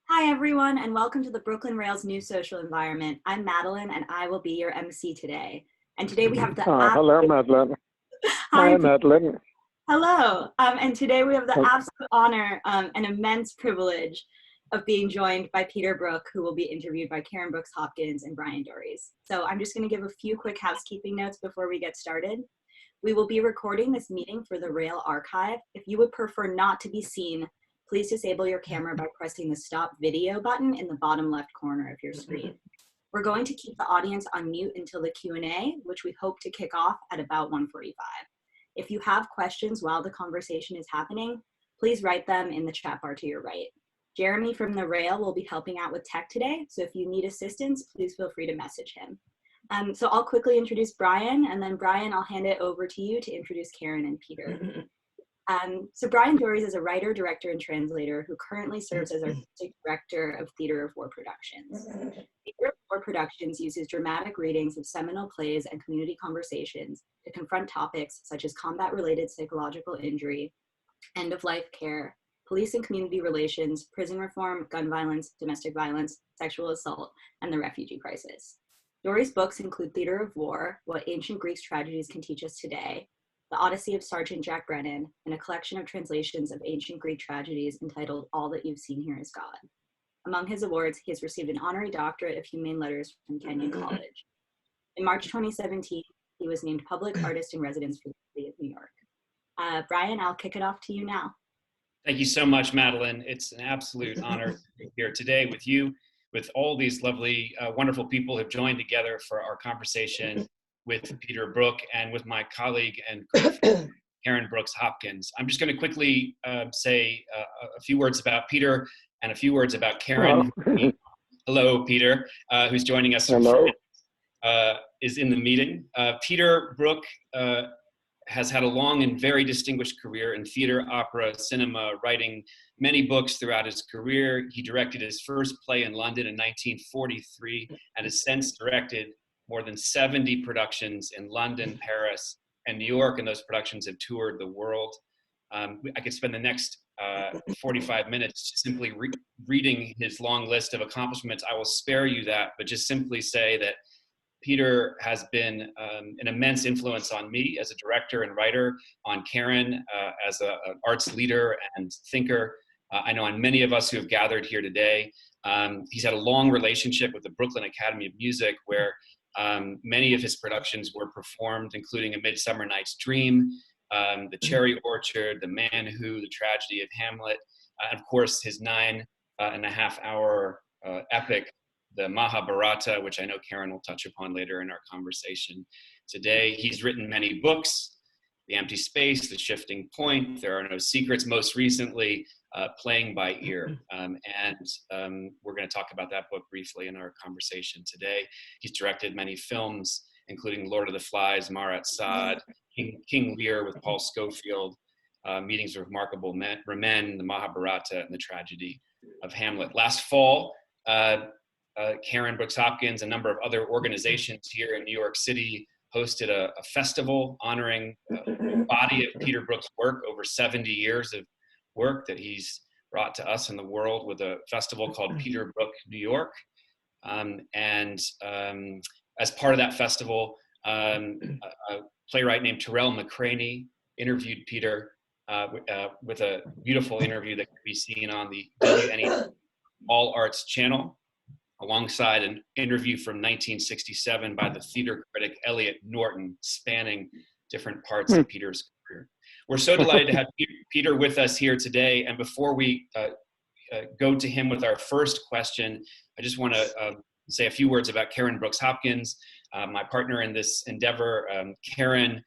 Hi, everyone, and welcome to the Brooklyn Rail's new social environment. I'm Madeline, and I will be your MC today. And today we have the hello, Madeline. Hi, Madeline. Hello. And today we have the absolute honor and immense privilege of being joined by Peter Brook, who will be interviewed by Karen Brooks Hopkins and Bryan Doerries. So I'm just going to give a few quick housekeeping notes before we get started. We will be recording this meeting for the Rail archive. If you would prefer not to be seen, please disable your camera by pressing the stop video button in the bottom left corner of your screen. We're going to keep the audience on mute until the Q&A, which we hope to kick off at about 1:45. If you have questions while the conversation is happening, please write them in the chat bar to your right. Jeremy from the Rail will be helping out with tech today, so if you need assistance, please feel free to message him. So I'll quickly introduce Bryan, and then Bryan, I'll hand it over to you to introduce Karen and Peter. So Bryan Doerries is a writer, director, and translator who currently serves as artistic director of Theater of War Productions. Theater of War Productions uses dramatic readings of seminal plays and community conversations to confront topics such as combat-related psychological injury, end-of-life care, police and community relations, prison reform, gun violence, domestic violence, sexual assault, and the refugee crisis. Doerries' books include Theater of War, What Ancient Greek Tragedies Can Teach Us Today, The Odyssey of Sergeant Jack Brennan, and a collection of translations of ancient Greek tragedies entitled All That You've Seen Here Is God. Among his awards, he has received an honorary doctorate of humane letters from Kenyon College. In March 2017, he was named Public Artist in Residence for the City of New York. Bryan, I'll kick it off to you now. Thank you so much, Madeline. It's an absolute honor to be here today with you, with all these lovely, wonderful people who have joined together for our conversation with Peter Brook and with my colleague and Karen Brooks Hopkins. I'm just going to quickly say a few words about Peter and a few words about Karen. Hello, Peter, who's joining us. Hello. Is in the meeting. Peter Brook has had a long and very distinguished career in theater, opera, cinema, writing many books throughout his career. He directed his first play in London in 1943 and has since directed more than 70 productions in London, Paris, and New York, and those productions have toured the world. I could spend the next 45 minutes simply reading his long list of accomplishments. I will spare you that, but just simply say that Peter has been an immense influence on me as a director and writer, on Karen as an arts leader and thinker. I know on many of us who have gathered here today. He's had a long relationship with the Brooklyn Academy of Music, where many of his productions were performed, including A Midsummer Night's Dream, The Cherry Orchard, The Man Who, The Tragedy of Hamlet, and of course his 9.5-hour epic, the Mahabharata, which I know Karen will touch upon later in our conversation today. He's written many books, The Empty Space, The Shifting Point, There Are No Secrets, most recently Playing by Ear. We're going to talk about that book briefly in our conversation today. He's directed many films, including Lord of the Flies, Marat, Sade, King Lear with Paul Scofield, Meetings of Remarkable Men, the Mahabharata, and the Tragedy of Hamlet. Last fall, Karen Brooks Hopkins, a number of other organizations here in New York City, hosted a festival honoring the body of Peter Brook's work, over 70 years of work that he's brought to us in the world, with a festival called Peter Brook New York. As part of that festival, a playwright named Terrell McCraney interviewed Peter with a beautiful interview that can be seen on the WNE All Arts channel, alongside an interview from 1967 by the theater critic Elliot Norton, spanning different parts of Peter's career. We're so delighted to have Peter with us here today. And before we go to him with our first question, I just want to say a few words about Karen Brooks Hopkins, my partner in this endeavor. Karen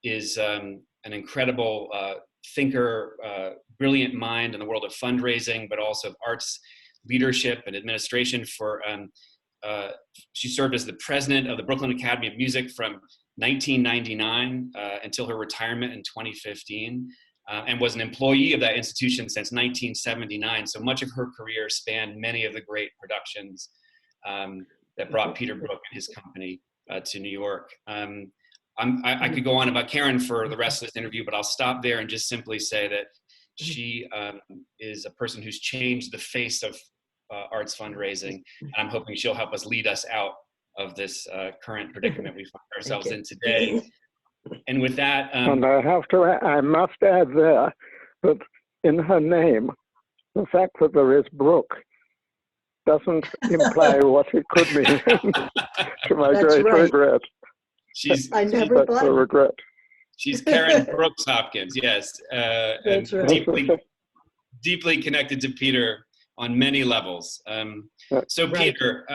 is an incredible thinker, brilliant mind in the world of fundraising, but also of arts leadership and administration. She served as the president of the Brooklyn Academy of Music from 1999 until her retirement in 2015, and was an employee of that institution since 1979. So much of her career spanned many of the great productions that brought Peter Brook and his company to New York. I could go on about Karen for the rest of this interview, but I'll stop there and just simply say that She is a person who's changed the face of arts fundraising, and I'm hoping she'll help us lead us out of this current predicament we find ourselves in today. And with that, and I must add there that in her name, the fact that there is Brook doesn't imply what it could mean, to my great regret. I never thought. A regret. She's Karen Brooks Hopkins, yes, and right. deeply connected to Peter on many levels. So Peter,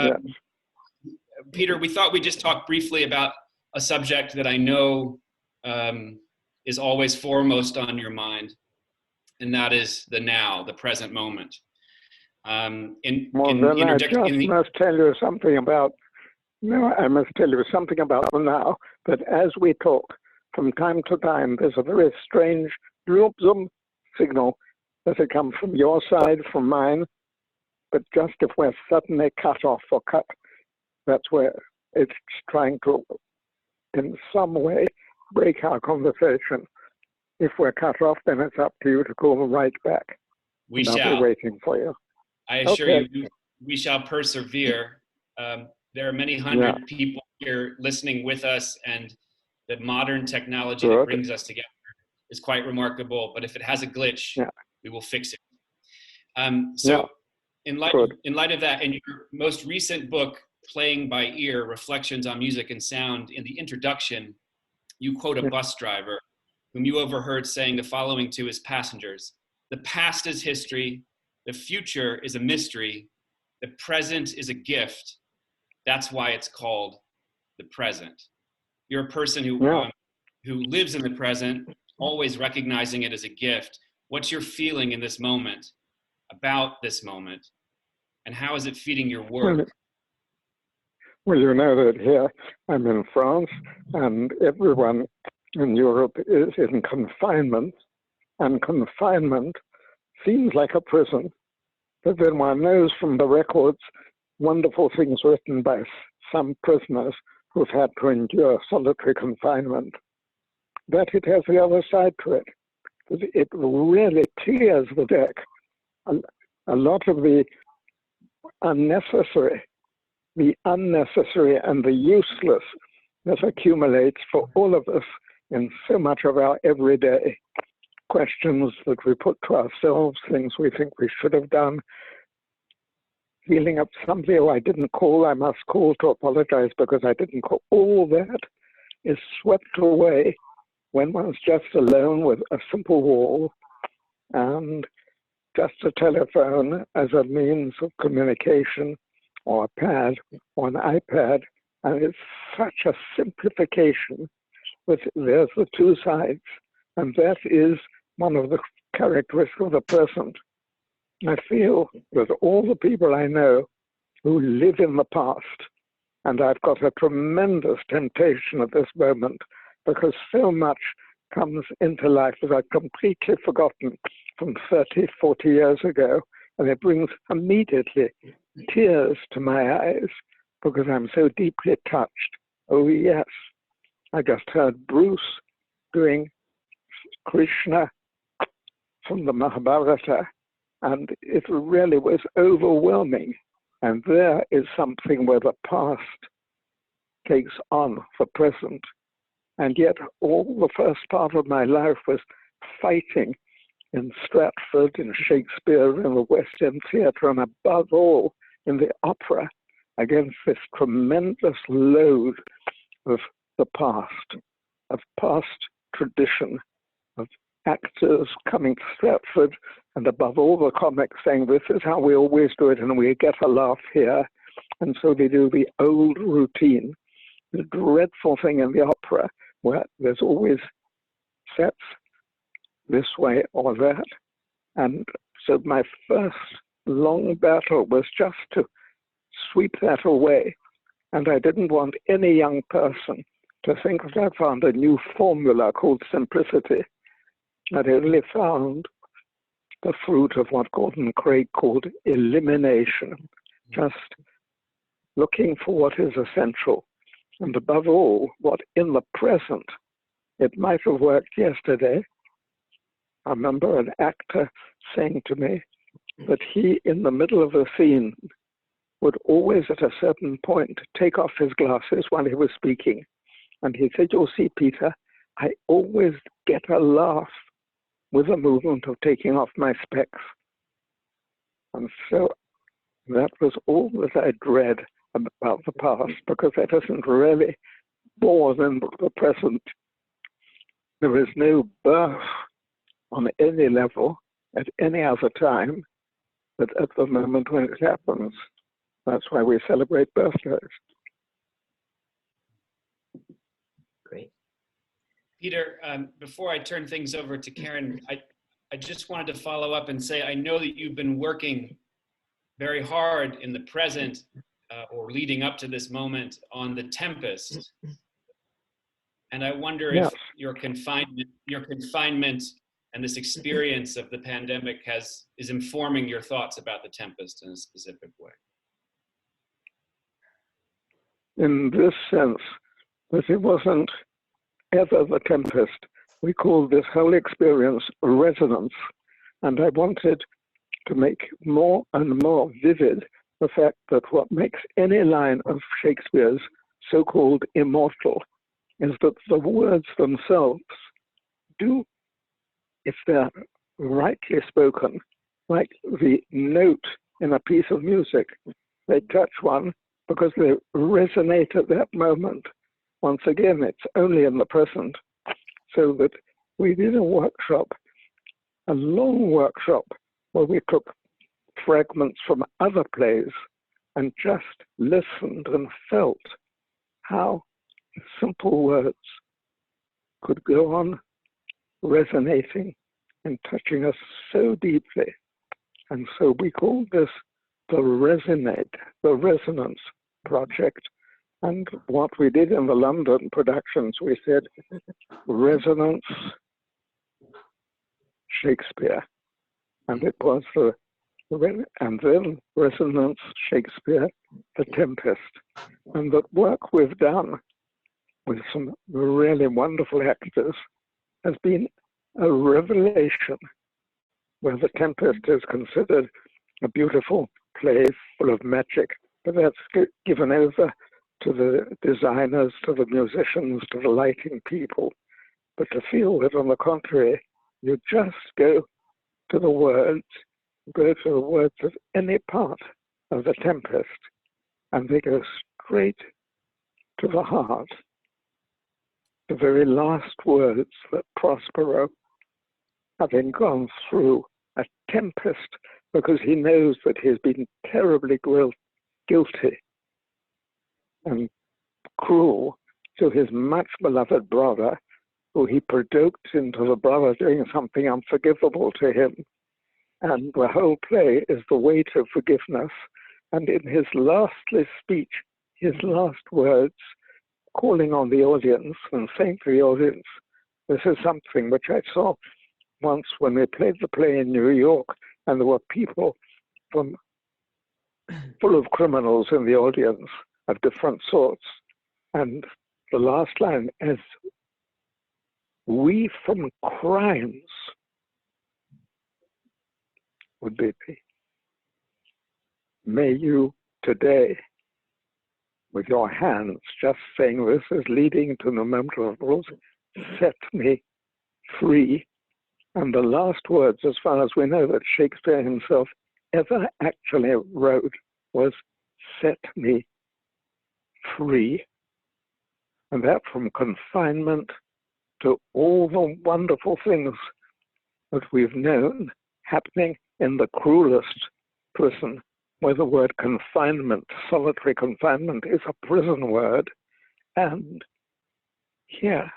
Peter, we thought we'd just talk briefly about a subject that I know is always foremost on your mind, and that is the now, the present moment. I must tell you something about the now, that as we talk, from time to time, there's a very strange zoom signal that it comes from your side, from mine, but just if we're suddenly cut off or cut, that's where it's trying to, in some way, break our conversation. If we're cut off, then it's up to you to call right back. We shall. I'll be waiting for you. I assure you, we shall persevere. There are many hundred people here listening with us, and the modern technology that brings us together is quite remarkable. But if it has a glitch, we will fix it. In light of that, in your most recent book, Playing by Ear, Reflections on Music and Sound, in the introduction, you quote a bus driver whom you overheard saying the following to his passengers: "The past is history, the future is a mystery, the present is a gift. That's why it's called the present." You're a person who lives in the present, always recognizing it as a gift. What's your feeling in this moment, about this moment, and how is it feeding your work? Well, you know that here I'm in France, and everyone in Europe is in confinement, and confinement seems like a prison, but then one knows from the records wonderful things written by some prisoners who've had to endure solitary confinement, that it has the other side to it. It really clears the deck. A lot of the unnecessary and the useless that accumulates for all of us in so much of our everyday questions that we put to ourselves, things we think we should have done, feeling up somebody who I didn't call, I must call to apologize because I didn't call. All that is swept away when one's just alone with a simple wall and just a telephone as a means of communication, or a pad, or an iPad, and it's such a simplification. But there's the two sides, and that is one of the characteristics of the present. I feel that all the people I know who live in the past, and I've got a tremendous temptation at this moment because so much comes into life that I've completely forgotten from 30, 40 years ago, and it brings immediately tears to my eyes because I'm so deeply touched. Oh yes, I just heard Bruce doing Krishna from the Mahabharata, and it really was overwhelming. And there is something where the past takes on the present. And yet all the first part of my life was fighting in Stratford, in Shakespeare, in the West End Theatre, and above all in the opera, against this tremendous load of the past, of past tradition, of actors coming to Stratford, and above all the comics saying, this is how we always do it, and we get a laugh here. And so they do the old routine, the dreadful thing in the opera, where there's always sets this way or that. And so my first long battle was just to sweep that away. And I didn't want any young person to think that I found a new formula called simplicity. I'd only found the fruit of what Gordon Craig called elimination, just looking for what is essential. And above all, what in the present, it might have worked yesterday, I remember an actor saying to me that he, in the middle of a scene, would always at a certain point take off his glasses while he was speaking. And he said, "You'll see, Peter, I always get a laugh with the movement of taking off my specs." And so that was all that I dread about the past, because that isn't really more than the present. There is no birth on any level at any other time, but at the moment when it happens. That's why we celebrate birthdays. Great. Peter, before I turn things over to Karen, I just wanted to follow up and say, I know that you've been working very hard in the present or leading up to this moment on The Tempest. And I wonder if your confinement and this experience of the pandemic is informing your thoughts about The Tempest in a specific way. In this sense, that it wasn't ever The Tempest. We called this whole experience resonance. And I wanted to make more and more vivid the fact that what makes any line of Shakespeare's so-called immortal is that the words themselves do, if they're rightly spoken, like the note in a piece of music, they touch one because they resonate at that moment. Once again, it's only in the present. So that we did a workshop, a long workshop, where we took fragments from other plays and just listened and felt how simple words could go on resonating and touching us so deeply. And so we called this the Resonance Project. And what we did in the London productions, we said, Resonance Shakespeare. And it was and then Resonance Shakespeare, The Tempest. And the work we've done with some really wonderful actors has been a revelation, where The Tempest is considered a beautiful play full of magic, but that's given over to the designers, to the musicians, to the lighting people. But to feel that, on the contrary, you just go to the words of any part of The Tempest, and they go straight to the heart. The very last words that Prospero, having gone through a tempest, because he knows that he's been terribly guilty and cruel to his much beloved brother, who he provoked into the brother doing something unforgivable to him. And the whole play is the way to forgiveness. And in his lastly speech, his last words, calling on the audience and saying to the audience, this is something which I saw once when we played the play in New York, and there were people full of criminals in the audience of different sorts. And the last line is, we from crimes would be, may you today, with your hands, just saying this is leading to the moment of rules, set me free. And the last words, as far as we know, that Shakespeare himself ever actually wrote was, set me free. And that from confinement to all the wonderful things that we've known happening in the cruelest prison, where the word confinement, solitary confinement, is a prison word. And here,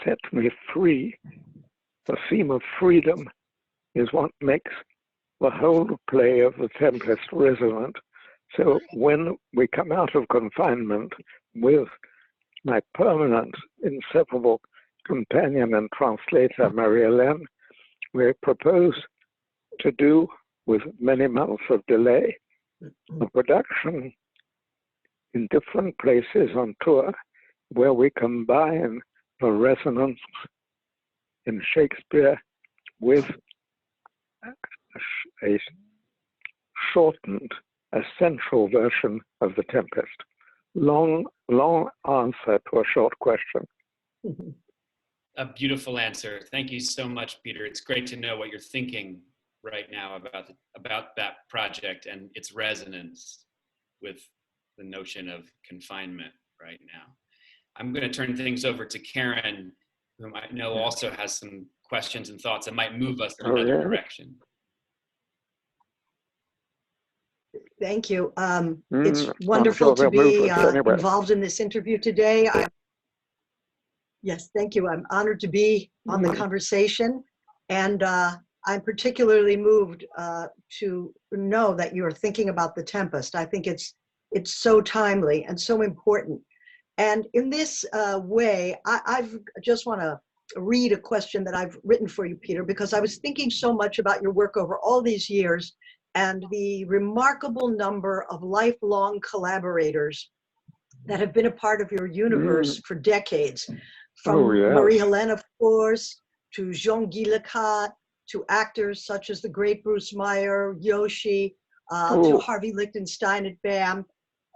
set me free. The theme of freedom is what makes the whole play of The Tempest resonant. So when we come out of confinement with my permanent, inseparable companion and translator, Marie-Hélène, we propose to do, with many months of delay, a production in different places on tour, where we combine the resonance in Shakespeare with a shortened, essential version of The Tempest. Long answer to a short question. A beautiful answer. Thank you so much, Peter. It's great to know what you're thinking right now about that project and its resonance with the notion of confinement right now. I'm going to turn things over to Karen, whom I know also has some questions and thoughts that might move us in another direction. Thank you. It's wonderful to be involved in this interview today. Yes, thank you. I'm honored to be on the conversation, and I'm particularly moved to know that you are thinking about The Tempest. I think it's so timely and so important. And in this way, I've just want to read a question that I've written for you, Peter, because I was thinking so much about your work over all these years and the remarkable number of lifelong collaborators that have been a part of your universe for decades. From Marie-Helene, of course, to Jean-Guy Lecat, to actors such as the great Bruce Meyer, Yoshi, to Harvey Lichtenstein at BAM.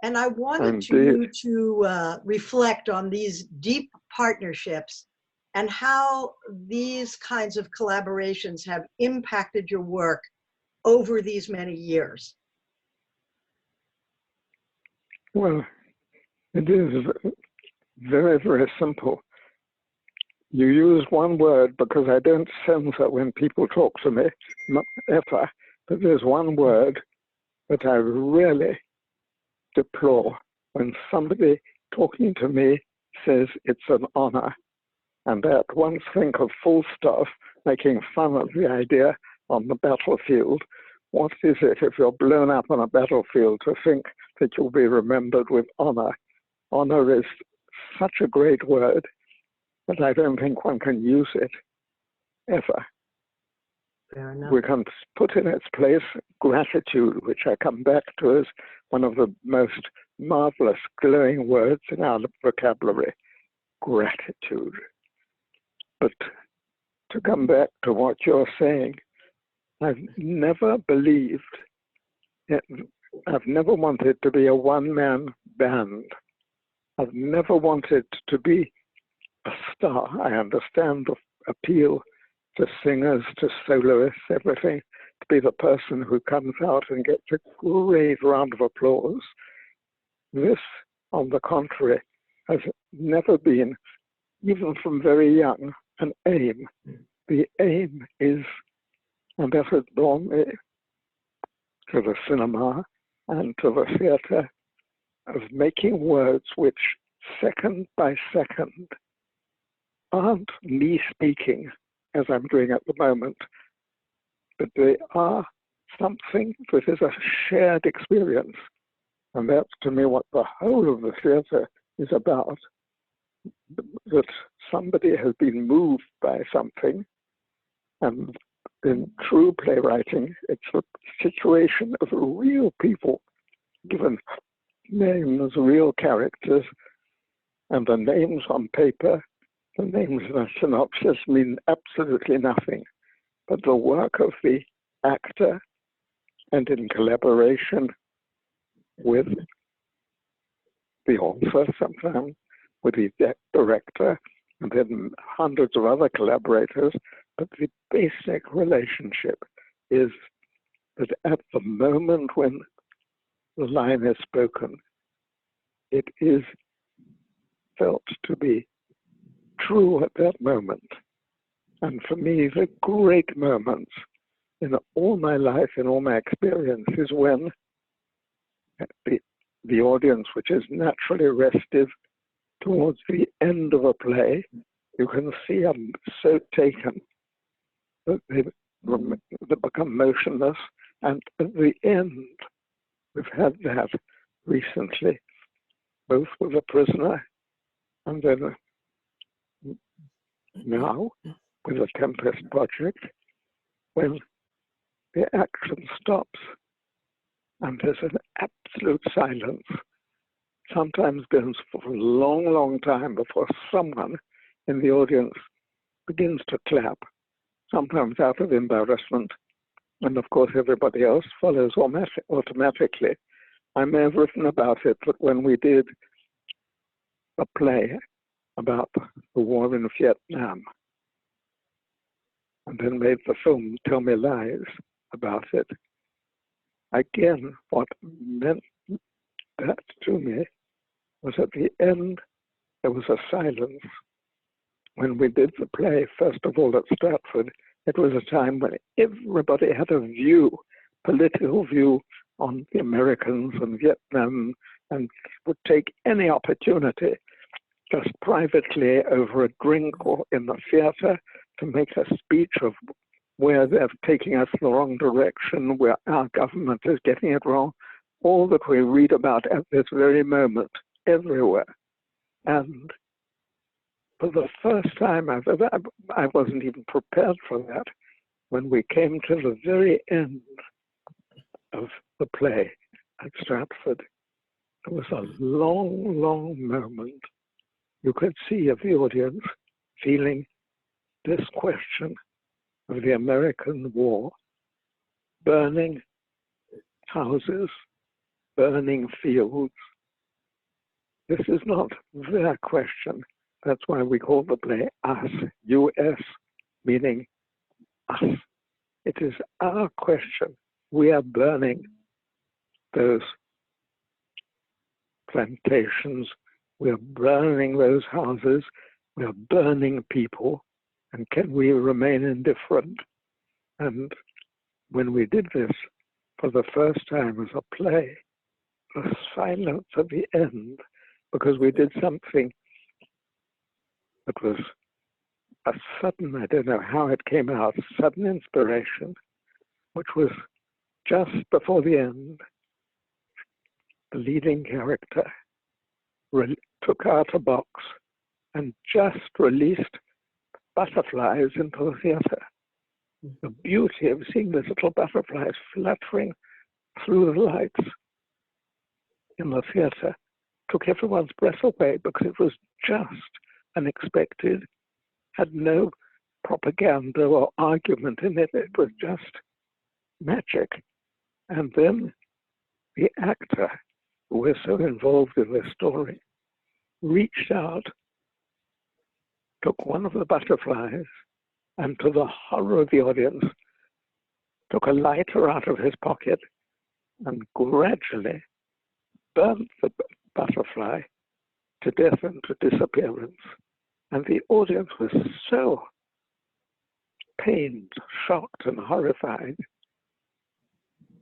And I wanted you to reflect on these deep partnerships and how these kinds of collaborations have impacted your work over these many years. Well, it is very, very simple. You use one word because I don't sense that when people talk to me, not ever, but there's one word that I really deplore when somebody talking to me says it's an honor. And I at once think of Falstaff making fun of the idea on the battlefield. What is it if you're blown up on a battlefield to think that you'll be remembered with honor? Honor is such a great word, but I don't think one can use it ever. Fair enough. We can put in its place gratitude, which I come back to as one of the most marvelous, glowing words in our vocabulary. Gratitude. But to come back to what you're saying, I've never believed, I've never wanted to be a one-man band. I've never wanted to be a star. I understand the appeal to singers, to soloists, everything, to be the person who comes out and gets a great round of applause. This, on the contrary, has never been, even from very young, an aim. The aim is, and that has drawn me to the cinema and to the theatre, of making words which, second by second, aren't me speaking, as I'm doing at the moment, but they are something that is a shared experience. And that's, to me, what the whole of the theatre is about, that somebody has been moved by something. And in true playwriting, it's a situation of real people given names, real characters, and the names on paper, the names in a synopsis mean absolutely nothing. But the work of the actor, and in collaboration with the author sometimes, with the director, and then hundreds of other collaborators, but the basic relationship is that at the moment when the line is spoken, it is felt to be true at that moment. And for me, the great moments in all my life, in all my experience, is when the audience, which is naturally restive towards the end of a play, you can see them so taken that they become motionless. And at the end, we've had that recently, both with A Prisoner and then now with the Tempest project, when the action stops and there's an absolute silence, sometimes goes for a long, long time before someone in the audience begins to clap, sometimes out of embarrassment, and of course everybody else follows automatically. I may have written about it, but when we did a play about the war in Vietnam, and then made the film Tell Me Lies about it, again, what meant that to me was at the end, there was a silence. When we did the play, first of all at Stratford, it was a time when everybody had a view, political view on the Americans and Vietnam, and would take any opportunity, just privately over a drink or in the theater, to make a speech of where they're taking us the wrong direction, where our government is getting it wrong, all that we read about at this very moment, everywhere. And for the first time, I wasn't even prepared for that. When we came to the very end of the play at Stratford, it was a long, long moment. You could see of the audience feeling this question of the American war, burning houses, burning fields. This is not their question. That's why we call the play Us, U.S., meaning us. It is our question. We are burning those plantations. We are burning those houses. We are burning people. And can we remain indifferent? And when we did this for the first time as a play, the silence at the end, because we did something that was a sudden, I don't know how it came out, sudden inspiration, which was just before the end, the leading character took out a box and just released butterflies into the theater. The beauty of seeing these little butterflies fluttering through the lights in the theater took everyone's breath away, because it was just unexpected, had no propaganda or argument in it. It was just magic. And then the actor, who was so involved in this story, reached out, took one of the butterflies, and to the horror of the audience, took a lighter out of his pocket and gradually burnt the butterfly to death and to disappearance. And the audience was so pained, shocked, and horrified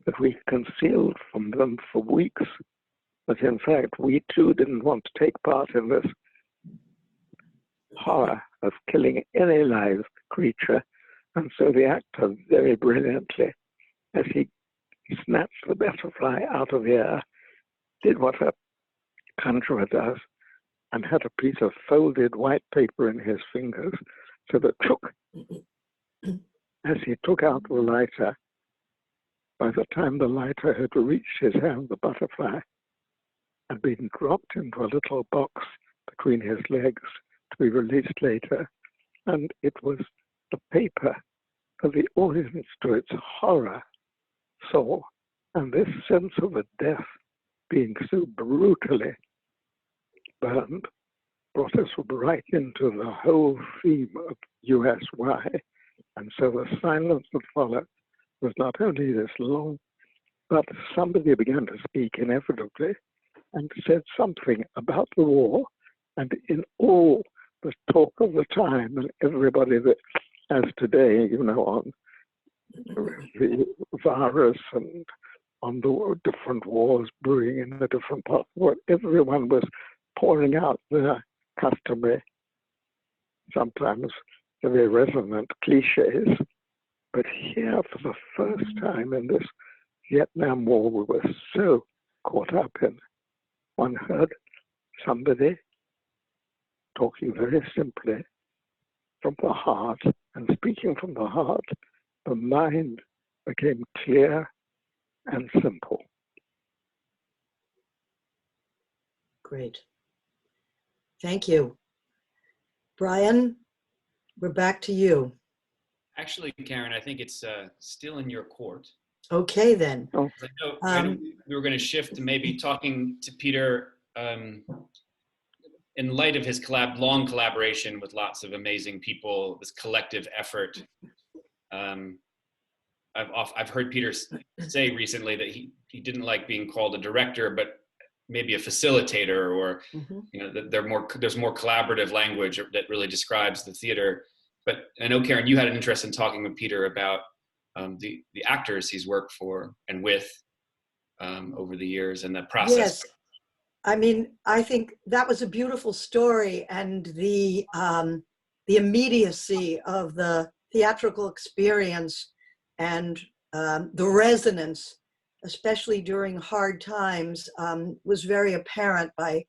that we concealed from them for weeks that in fact we too didn't want to take part in this horror of killing any live creature. And so the actor very brilliantly, as he snatched the butterfly out of the air, did what a conjurer does, and had a piece of folded white paper in his fingers, so that as he took out the lighter, by the time the lighter had reached his hand, the butterfly had been dropped into a little box between his legs to be released later. And it was the paper that the audience, to its horror, saw. And this sense of a death being so brutally burned brought us right into the whole theme of US-Y. And so the silence that followed was not only this long, but somebody began to speak inevitably and said something about the war. And in all the talk of the time, and everybody that, as today, you know, on the virus and on the different wars brewing in the different parts of the world, everyone was pouring out their customary, sometimes very resonant cliches. But here, for the first time in this Vietnam War, we were so caught up in. One heard somebody talking very simply from the heart, and speaking from the heart, the mind became clear and simple. Great. Thank you. Bryan, we're back to you. Actually, Karen, I think it's still in your court. Okay, then. I know we were going to shift to maybe talking to Peter in light of his long collaboration with lots of amazing people, this collective effort. I've heard Peter say recently that he didn't like being called a director, but maybe a facilitator, or that there's more collaborative language that really describes the theater. But I know, Karen, you had an interest in talking with Peter about the actors he's worked for and with over the years and the process. Yes, I mean, I think that was a beautiful story, and the immediacy of the theatrical experience and the resonance, especially during hard times, was very apparent by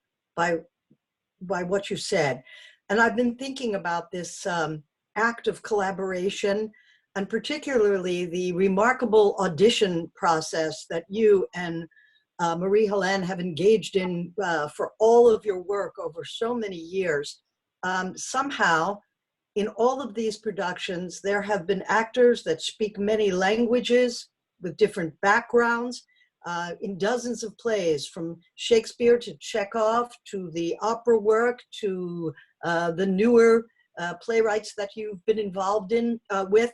what you said. And I've been thinking about this act of collaboration, and particularly the remarkable audition process that you and Marie-Helene have engaged in for all of your work over so many years. Somehow, in all of these productions, there have been actors that speak many languages with different backgrounds in dozens of plays, from Shakespeare to Chekhov to the opera work to the newer playwrights that you've been involved in with,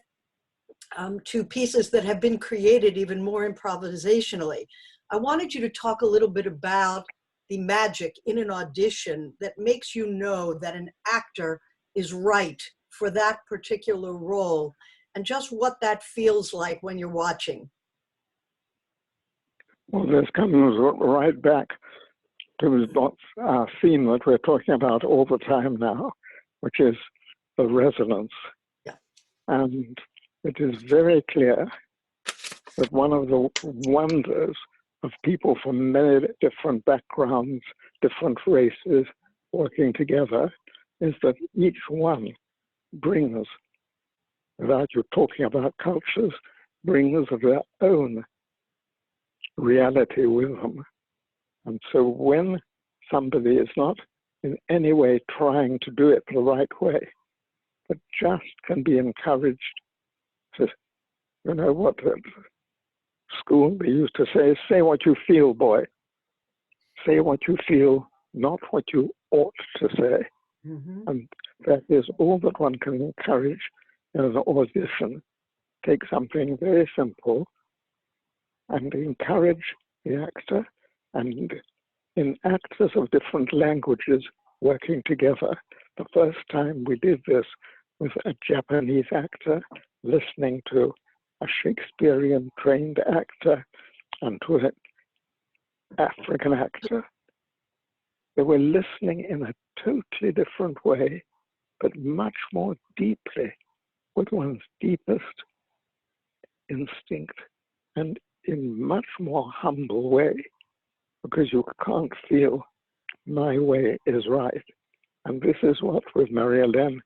to pieces that have been created even more improvisationally. I wanted you to talk a little bit about the magic in an audition that makes you know that an actor is right for that particular role, and just what that feels like when you're watching. Well, this comes right back to our theme that we're talking about all the time now, which is the resonance. Yeah. And it is very clear that one of the wonders of people from many different backgrounds, different races working together, is that each one brings, without you talking about cultures, brings their own reality with them. And so when somebody is not in any way trying to do it the right way, but just can be encouraged to, you know what at school they used to say what you feel, boy. Say what you feel, not what you ought to say. And that is all that one can encourage in an audition. Take something very simple and encourage the actor, and in actors of different languages working together. The first time we did this with a Japanese actor listening to a Shakespearean trained actor and to an African actor. They were listening in a totally different way, but much more deeply, with one's deepest instinct, and in much more humble way, because you can't feel my way is right. And this is what with Marie-Helene,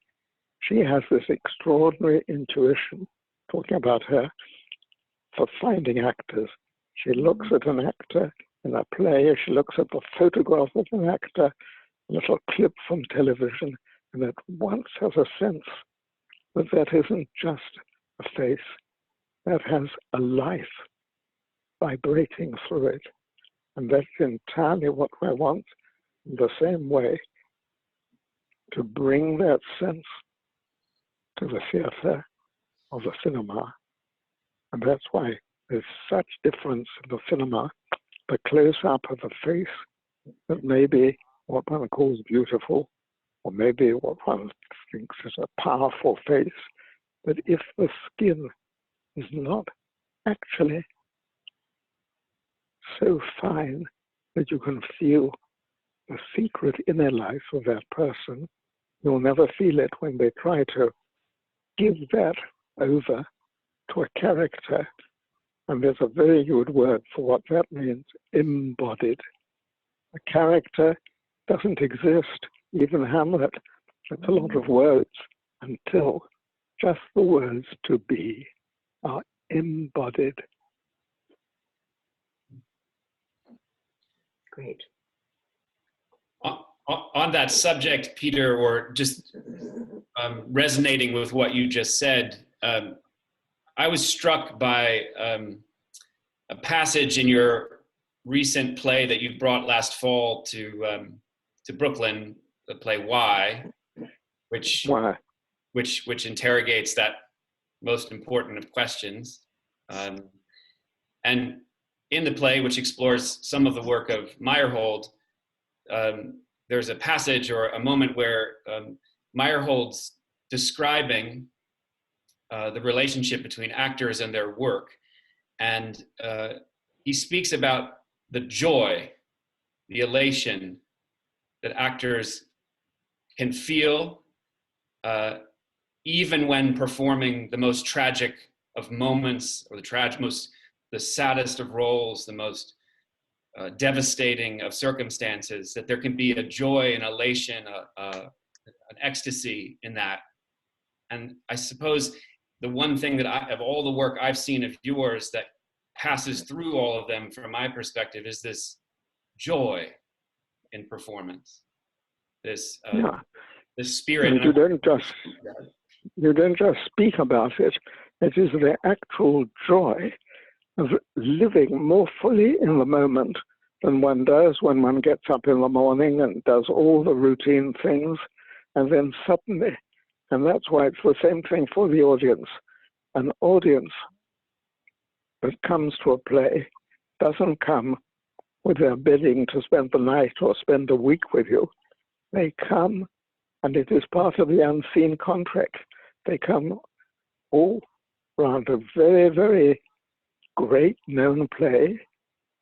she has this extraordinary intuition, talking about her, for finding actors. She looks at an actor in a play, she looks at the photograph of an actor, a little clip from television, and at once has a sense that that isn't just a face, that has a life vibrating through it. And that's entirely what I want, in the same way, to bring that sense to the theater or the cinema. And that's why there's such difference in the cinema, the close-up of the face, that may be what one calls beautiful, or maybe what one thinks is a powerful face. But if the skin is not actually so fine that you can feel the secret inner life of that person, you'll never feel it when they try to give that over to a character. And there's a very good word for what that means: embodied. A character doesn't exist, even Hamlet. It's a lot of words until just the words to be are embodied. Great. On that subject, Peter, or just resonating with what you just said, I was struck by a passage in your recent play that you brought last fall to Brooklyn, the play Why, which interrogates that most important of questions. And in the play, which explores some of the work of Meyerhold, there's a passage or a moment where Meyerhold's describing the relationship between actors and their work. And he speaks about the joy, the elation that actors can feel even when performing the most tragic of moments, or the saddest of roles, the most devastating of circumstances, that there can be a joy, an elation, an ecstasy in that. And I suppose the one thing that of all the work I've seen of yours that passes through all of them from my perspective is this joy in performance, this spirit. And you don't just speak about it. It is the actual joy of living more fully in the moment than one does when one gets up in the morning and does all the routine things, and then suddenly, and that's why it's the same thing for the audience. An audience that comes to a play doesn't come with their bidding to spend the night or spend a week with you. They come, and it is part of the unseen contract. They come all around a very, very great known play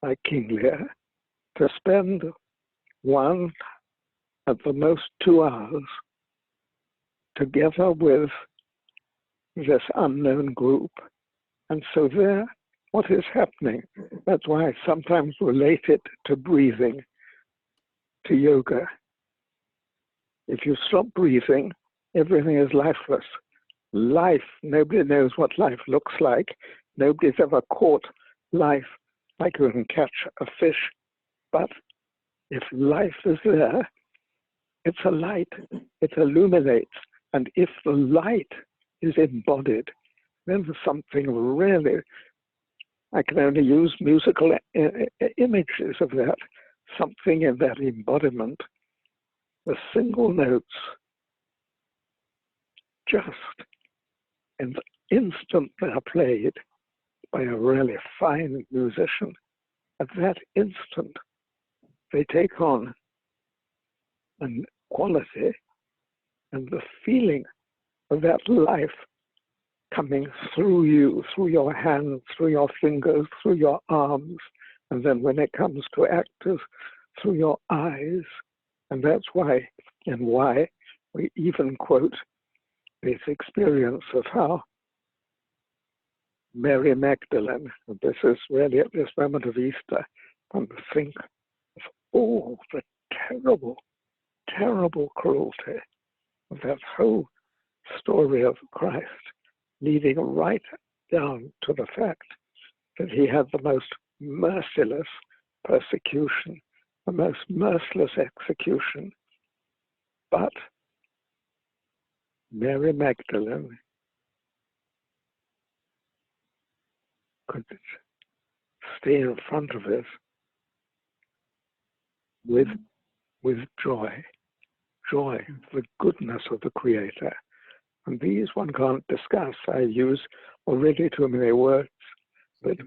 like King Lear to spend 1 at the most 2 hours together with this unknown group. And so there, what is happening? That's why I sometimes relate it to breathing, to yoga. If you stop breathing, everything is lifeless. Life, nobody knows what life looks like. Nobody's ever caught life like you can catch a fish. But if life is there, it's a light, it illuminates. And if the light is embodied, then there's something really, I can only use musical images of that, something in that embodiment. The single notes, just in the instant they are played by a really fine musician, at that instant, they take on a quality and the feeling of that life coming through you, through your hands, through your fingers, through your arms, and then when it comes to actors, through your eyes. And that's why, and why we even quote this experience of how Mary Magdalene, and this is really at this moment of Easter, and think of all the terrible, terrible cruelty of that whole story of Christ, leading right down to the fact that he had the most merciless persecution, the most merciless execution. But Mary Magdalene could stay in front of it with joy, the goodness of the Creator. And these one can't discuss. I use already too many words, but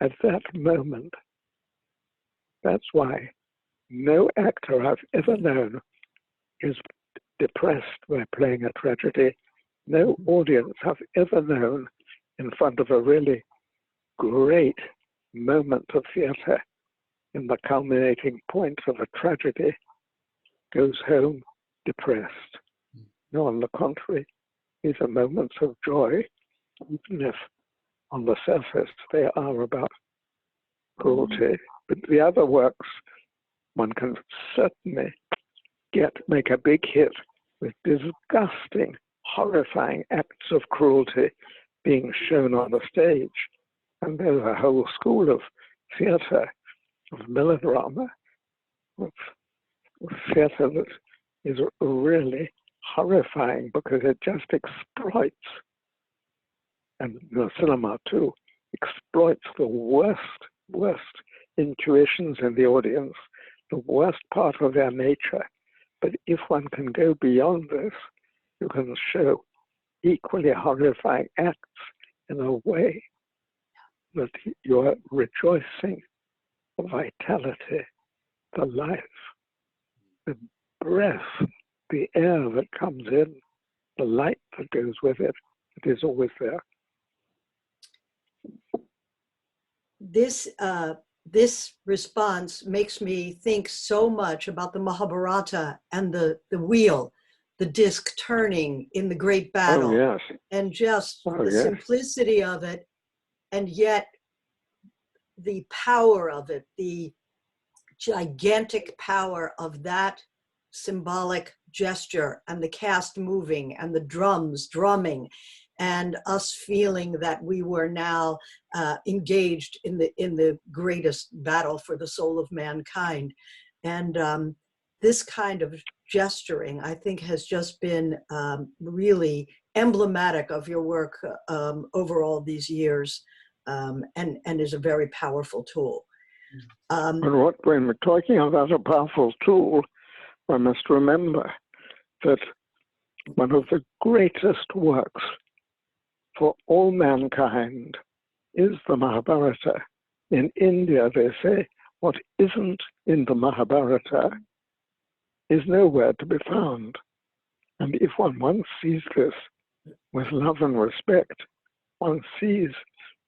at that moment, that's why no actor I've ever known is depressed by playing a tragedy. No audience I've ever known in front of a really great moment of theater in the culminating point of a tragedy goes home depressed. No, on the contrary, these are moments of joy, even if on the surface they are about cruelty. But the other works, one can certainly make a big hit with disgusting, horrifying acts of cruelty being shown on the stage. And there's a whole school of theater, of melodrama, of theatre that is really horrifying because it just exploits, and the cinema too, exploits the worst intuitions in the audience, the worst part of their nature. But if one can go beyond this, you can show equally horrifying acts in a way that you're rejoicing the vitality, the life, the breath, the air that comes in, the light that goes with it. It is always there. This response makes me think so much about the Mahabharata and the wheel, the disc turning in the great battle. Oh, yes. And just the yes. simplicity of it, and yet the power of it, the gigantic power of that symbolic gesture, and the cast moving, and the drums drumming, and us feeling that we were now engaged in the greatest battle for the soul of mankind. And this kind of gesturing, I think, has just been really emblematic of your work over all these years, and is a very powerful tool. And when we're talking about a powerful tool, I must remember that one of the greatest works for all mankind is the Mahabharata. In India, they say, what isn't in the Mahabharata is nowhere to be found. And if one once sees this with love and respect, one sees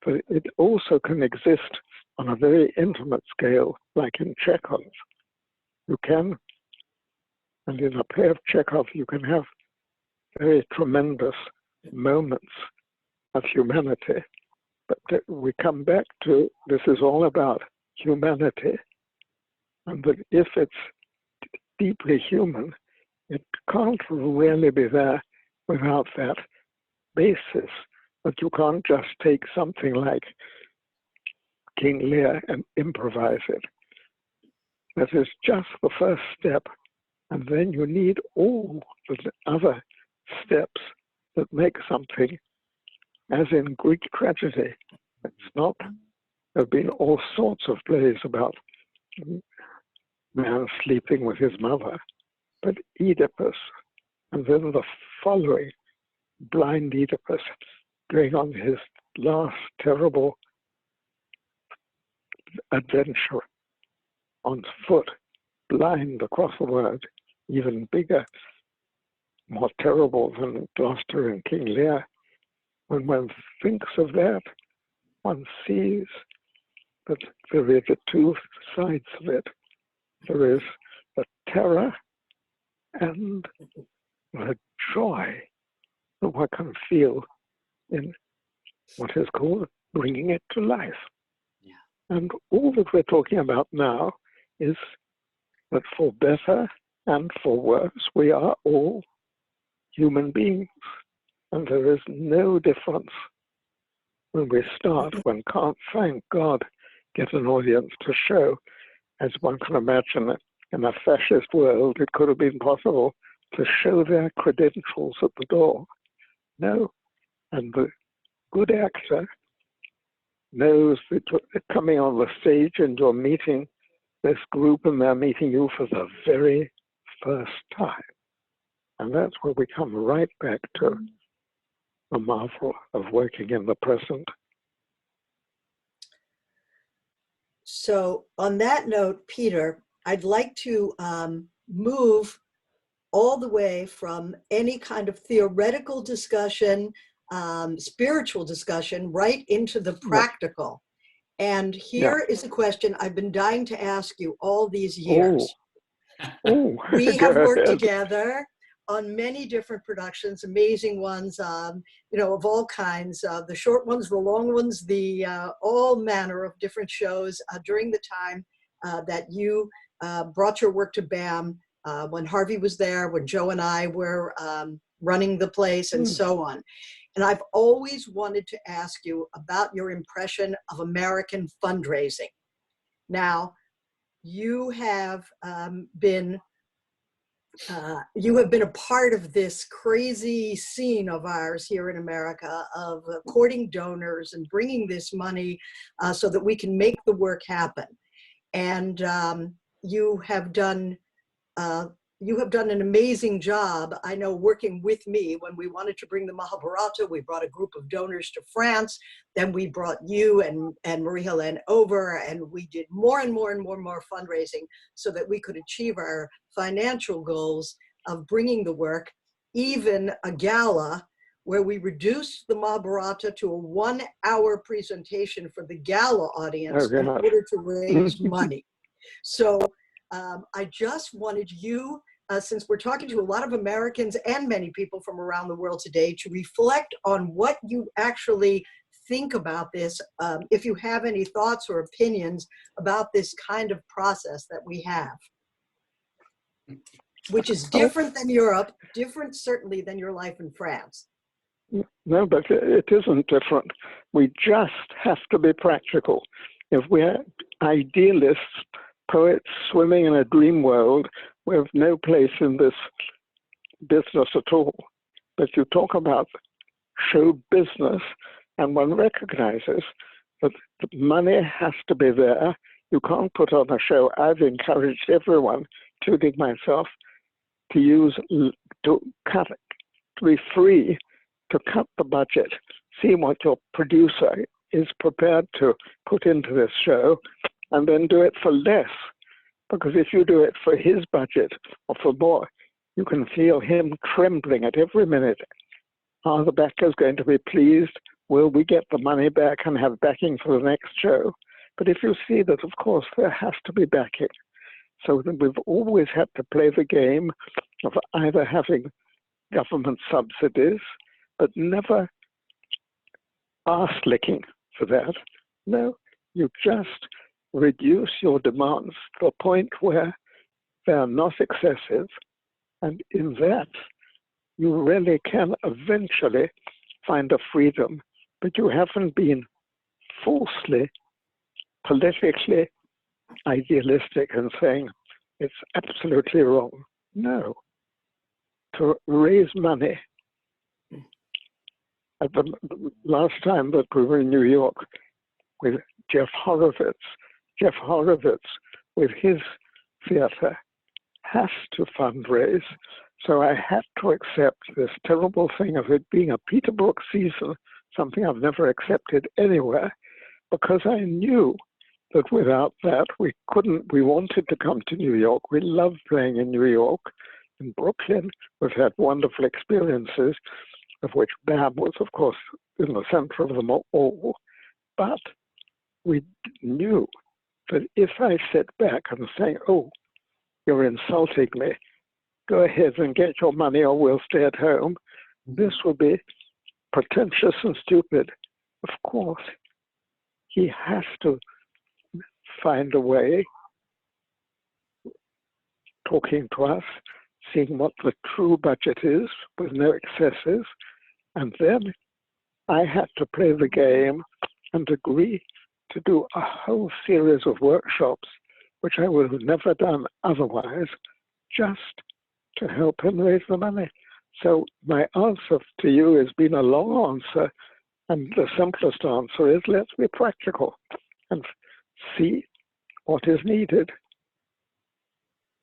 that it also can exist on a very intimate scale, like in Chekhov. You can, and in a play of Chekhov, you can have very tremendous moments of humanity. But we come back to, this is all about humanity, and that if it's deeply human, it can't really be there without that basis. But you can't just take something like King Lear and improvise it. That is just the first step, and then you need all the other steps that make something, as in Greek tragedy. It's not, there have been all sorts of plays about man sleeping with his mother, but Oedipus, and then the following, blind Oedipus, going on his last terrible adventure on foot, blind across the world, even bigger, more terrible than Gloucester and King Lear. When one thinks of that, one sees that there is the two sides of it. There is the terror and the joy that one can feel in what is called bringing it to life. Yeah. And all that we're talking about now is that for better and for worse, we are all human beings. And there is no difference when we start. One can't, thank God, get an audience to show, as one can imagine it, in a fascist world, it could have been possible to show their credentials at the door. No. And the good actor knows that coming on the stage and you're meeting this group and they're meeting you for the very first time. And that's where we come right back to the marvel of working in the present. So on that note, Peter, I'd like to move all the way from any kind of theoretical discussion, spiritual discussion, right into the practical. And here is a question I've been dying to ask you all these years. We have worked together on many different productions, amazing ones, of all kinds, the short ones, the long ones, the all manner of different shows during the time that you brought your work to BAM, when Harvey was there, when Joe and I were running the place, and so on. And I've always wanted to ask you about your impression of American fundraising. Now, you have been You have been a part of this crazy scene of ours here in America of courting donors and bringing this money so that we can make the work happen. And you have done an amazing job. I know, working with me when we wanted to bring the Mahabharata, we brought a group of donors to France. Then we brought you and Marie-Helene over, and we did more and more fundraising so that we could achieve our financial goals of bringing the work. Even a gala where we reduced the Mahabharata to a 1-hour presentation for the gala audience in order to raise money. So I just wanted you, since we're talking to a lot of Americans and many people from around the world today, to reflect on what you actually think about this, if you have any thoughts or opinions about this kind of process that we have, which is different than Europe, different certainly than your life in France. No, but it isn't different. We just have to be practical. If we're idealists, poets swimming in a dream world, we have no place in this business at all. But you talk about show business, and one recognizes that the money has to be there. You can't put on a show. I've encouraged everyone, including myself, to be free to cut the budget, see what your producer is prepared to put into this show, and then do it for less. Because if you do it for his budget or for more, you can feel him trembling at every minute. Are the backers going to be pleased? Will we get the money back and have backing for the next show? But if you see that, of course, there has to be backing. So that we've always had to play the game of either having government subsidies, but never arse-licking for that. No, you just reduce your demands to a point where they are not excessive, and in that you really can eventually find a freedom, but you haven't been falsely politically idealistic and saying it's absolutely wrong. No. To raise money. At the last time that we were in New York with Jeff Horowitz with his theater has to fundraise. So I had to accept this terrible thing of it being a Peter Brook season, something I've never accepted anywhere, because I knew that without that we wanted to come to New York. We loved playing in New York. In Brooklyn, we've had wonderful experiences, of which BAM was, of course, in the center of them all. But we knew that if I sit back and say, oh, you're insulting me, go ahead and get your money or we'll stay at home, this would be pretentious and stupid. Of course, he has to find a way, talking to us, seeing what the true budget is with no excesses, and then I had to play the game and agree to do a whole series of workshops, which I would have never done otherwise, just to help him raise the money. So my answer to you has been a long answer, and the simplest answer is let's be practical and see what is needed.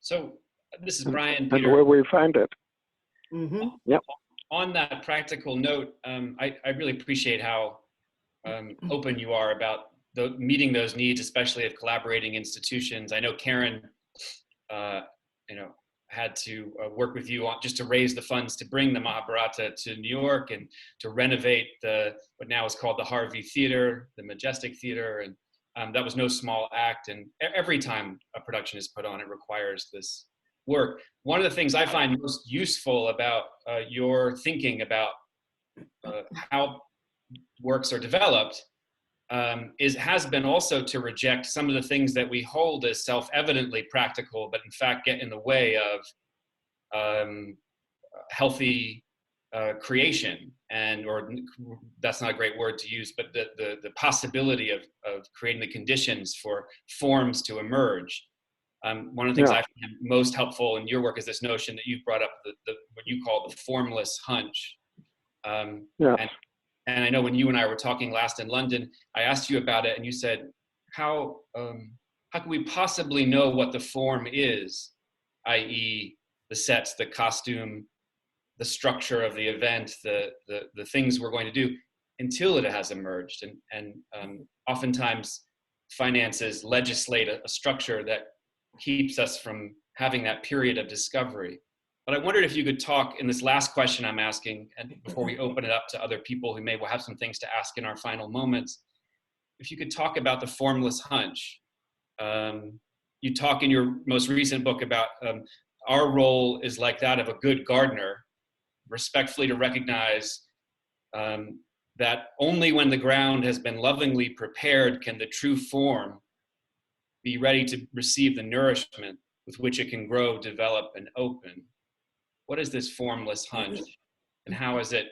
So this is Bryan, Peter. And where we find it. Mm-hmm. Yep. On that practical note, I really appreciate how open you are about meeting those needs, especially of collaborating institutions. I know Karen, had to work with you on just to raise the funds to bring the Mahabharata to New York and to renovate what now is called the Harvey Theater, the Majestic Theater, and that was no small act. And every time a production is put on, it requires this work. One of the things I find most useful about your thinking about how works are developed has been also to reject some of the things that we hold as self-evidently practical, but in fact get in the way of healthy creation, or that's not a great word to use, but the possibility of creating the conditions for forms to emerge. One of the things I find most helpful in your work is this notion that you've brought up, what you call the formless hunch. And I know when you and I were talking last in London, I asked you about it, and you said, how can we possibly know what the form is, i.e. the sets, the costume, the structure of the event, the things we're going to do, until it has emerged. And oftentimes finances legislate a structure that keeps us from having that period of discovery. But I wondered if you could talk in this last question I'm asking, and before we open it up to other people who may have some things to ask in our final moments, if you could talk about the formless hunch. You talk in your most recent book about our role is like that of a good gardener, respectfully to recognize that only when the ground has been lovingly prepared can the true form be ready to receive the nourishment with which it can grow, develop, and open. What is this formless hunch, and how is it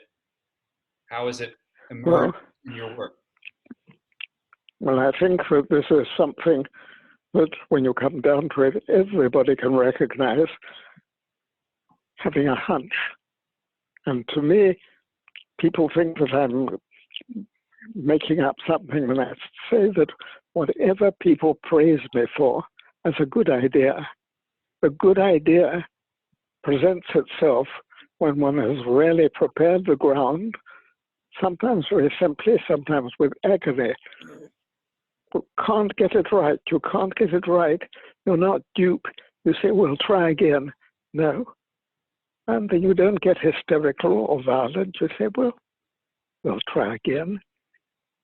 emerged in your work? Well, I think that this is something that when you come down to it, everybody can recognize, having a hunch. And to me, people think that I'm making up something when I say that whatever people praise me for as a good idea presents itself when one has really prepared the ground, sometimes very simply, sometimes with agony. You can't get it right. You can't get it right. You're not dupe. You say, we'll try again. No. And then you don't get hysterical or violent. You say, well, we'll try again.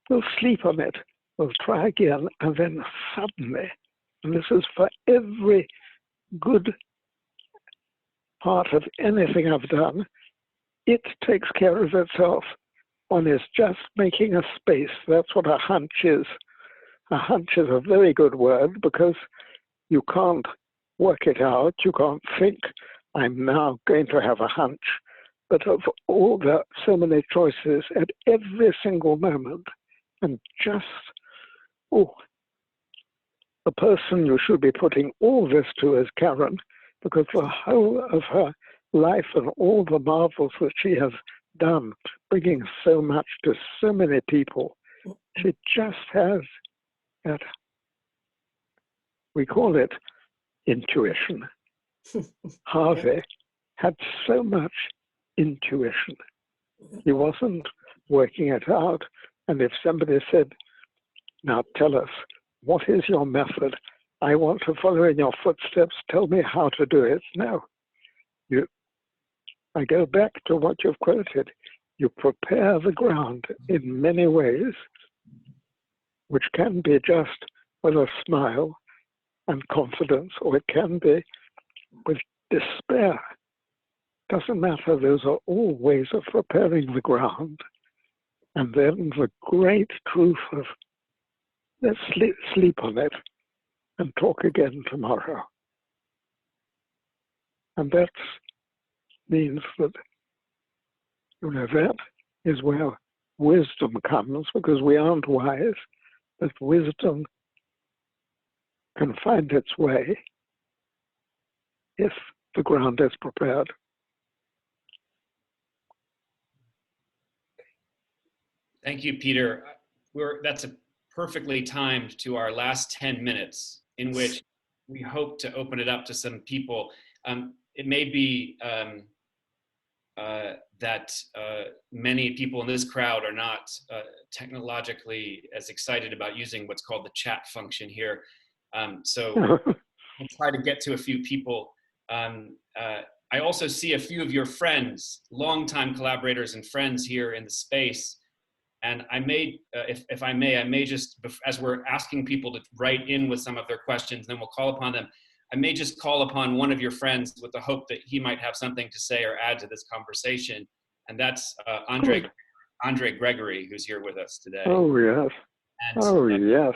We'll sleep on it. We'll try again. And then suddenly, and this is for every good part of anything I've done, it takes care of itself. One is just making a space. That's what a hunch is. A hunch is a very good word because you can't work it out. You can't think, I'm now going to have a hunch. But of all the so many choices at every single moment, and just, the person you should be putting all this to is Karen, because the whole of her life and all the marvels that she has done, bringing so much to so many people, she just has that, we call it intuition. Harvey had so much intuition. He wasn't working it out. And if somebody said, now tell us, what is your method? I want to follow in your footsteps. Tell me how to do it. No. I go back to what you've quoted. You prepare the ground in many ways, which can be just with a smile and confidence, or it can be with despair. Doesn't matter. Those are all ways of preparing the ground. And then the great truth of, let's sleep on it and talk again tomorrow. And that means that, that is where wisdom comes, because we aren't wise, but wisdom can find its way if the ground is prepared. Thank you, Peter. That's perfectly timed to our last 10 minutes, in which we hope to open it up to some people. It may be that many people in this crowd are not technologically as excited about using what's called the chat function here. So we'll try to get to a few people. I also see a few of your friends, longtime collaborators and friends here in the space. And I may, if I may, I may just, as we're asking people to write in with some of their questions, then we'll call upon them. I may just call upon one of your friends with the hope that he might have something to say or add to this conversation. And that's Andre Gregory, who's here with us today. Oh, yes. And, yes.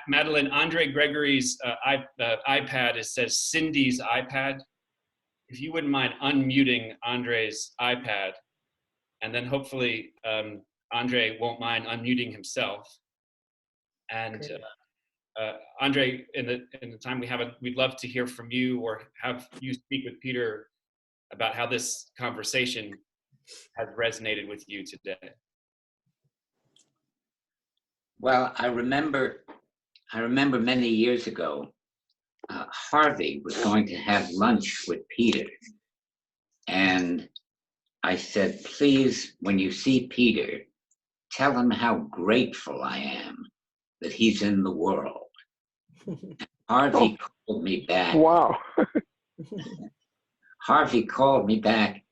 Madeline, Andre Gregory's iPad, says Cindy's iPad. If you wouldn't mind unmuting Andre's iPad, and then hopefully Andre won't mind unmuting himself. And Andre, in the time we have, we'd love to hear from you or have you speak with Peter about how this conversation has resonated with you today. Well, I remember many years ago, Harvey was going to have lunch with Peter. And I said, please, when you see Peter, tell him how grateful I am that he's in the world. Harvey called me back. Wow. Harvey called me back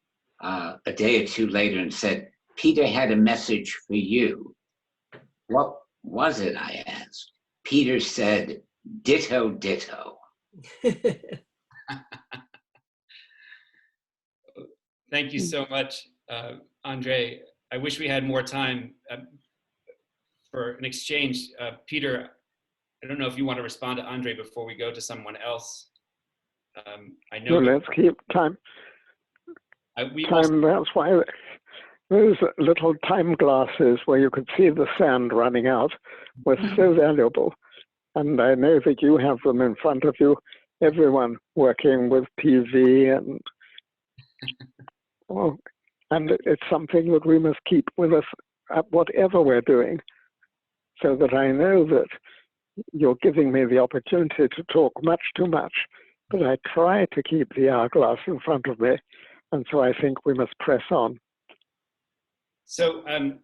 a day or two later and said, Peter had a message for you. What was it, I asked. Peter said, ditto, ditto. Thank you so much, Andre. I wish we had more time for an exchange. Peter, I don't know if you want to respond to Andre before we go to someone else. I know. No, let's keep time. That's why those little time glasses where you could see the sand running out were so valuable. And I know that you have them in front of you, everyone working with TV and and it's something that we must keep with us at whatever we're doing, so that I know that you're giving me the opportunity to talk much too much, but I try to keep the hourglass in front of me, and so I think we must press on. So I've